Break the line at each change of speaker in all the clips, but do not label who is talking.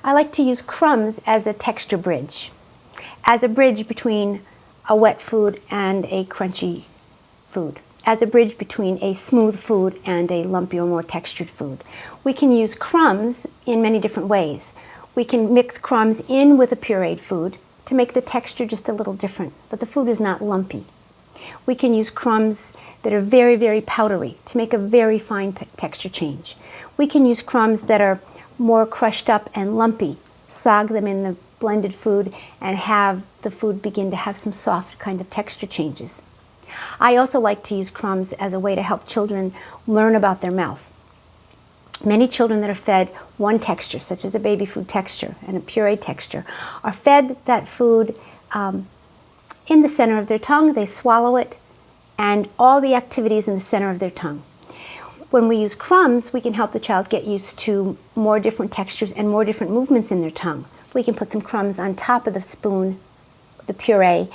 I like to use crumbs as a texture bridge, as a bridge between a wet food and a crunchy food, as a bridge between a smooth food and a lumpy or more textured food. We can use crumbs in many different ways. We can mix crumbs in with a pureed food to make the texture just a little different, but the food is not lumpy. We can use crumbs that are very, very powdery to make a very fine texture change. We can use crumbs that are more crushed up and lumpy, sog them in the blended food, and have the food begin to have some soft kind of texture changes. I also like to use crumbs as a way to help children learn about their mouth. Many children that are fed one texture, such as a baby food texture and a puree texture, are fed that food in the center of their tongue. They swallow it, and all the activities in the center of their tongue. When we use crumbs, we can help the child get used to more different textures and more different movements in their tongue. We can put some crumbs on top of the spoon, the puree,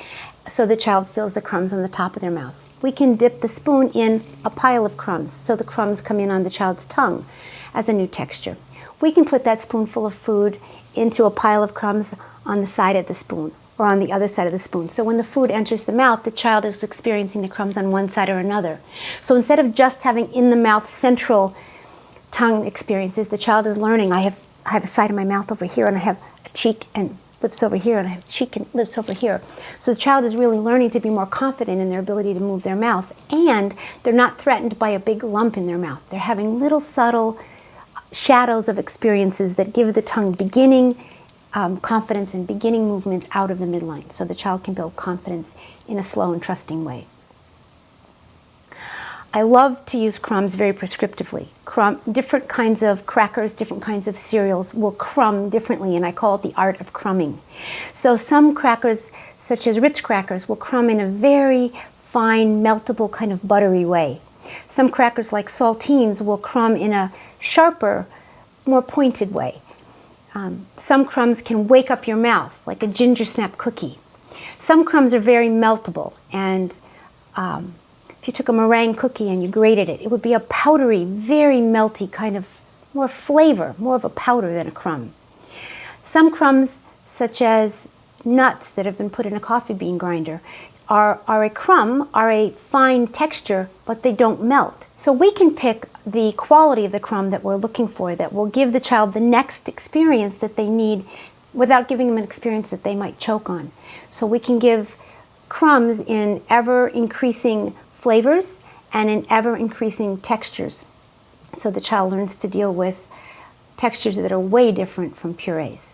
so the child feels the crumbs on the top of their mouth. We can dip the spoon in a pile of crumbs, so the crumbs come in on the child's tongue as a new texture. We can put that spoonful of food into a pile of crumbs on the side of the spoon, or on the other side of the spoon. So when the food enters the mouth, the child is experiencing the crumbs on one side or another. So instead of just having in the mouth central tongue experiences, the child is learning, I have a side of my mouth over here, and I have a cheek and lips over here, and I have cheek and lips over here. So the child is really learning to be more confident in their ability to move their mouth, and they're not threatened by a big lump in their mouth. They're having little subtle shadows of experiences that give the tongue beginning confidence and beginning movements out of the midline, so the child can build confidence in a slow and trusting way. I love to use crumbs very prescriptively. Different kinds of crackers, different kinds of cereals will crumb differently, and I call it the art of crumbing. So some crackers, such as Ritz crackers, will crumb in a very fine, meltable kind of buttery way. Some crackers, like saltines, will crumb in a sharper, more pointed way. Some crumbs can wake up your mouth, like a ginger snap cookie. Some crumbs are very meltable, and if you took a meringue cookie and you grated it, it would be a powdery, very melty kind of more flavor, more of a powder than a crumb. Some crumbs, such as nuts that have been put in a coffee bean grinder, are a crumb, are a fine texture, but they don't melt. So we can pick the quality of the crumb that we're looking for, that will give the child the next experience that they need without giving them an experience that they might choke on. So we can give crumbs in ever-increasing flavors and in ever-increasing textures, so the child learns to deal with textures that are way different from purees.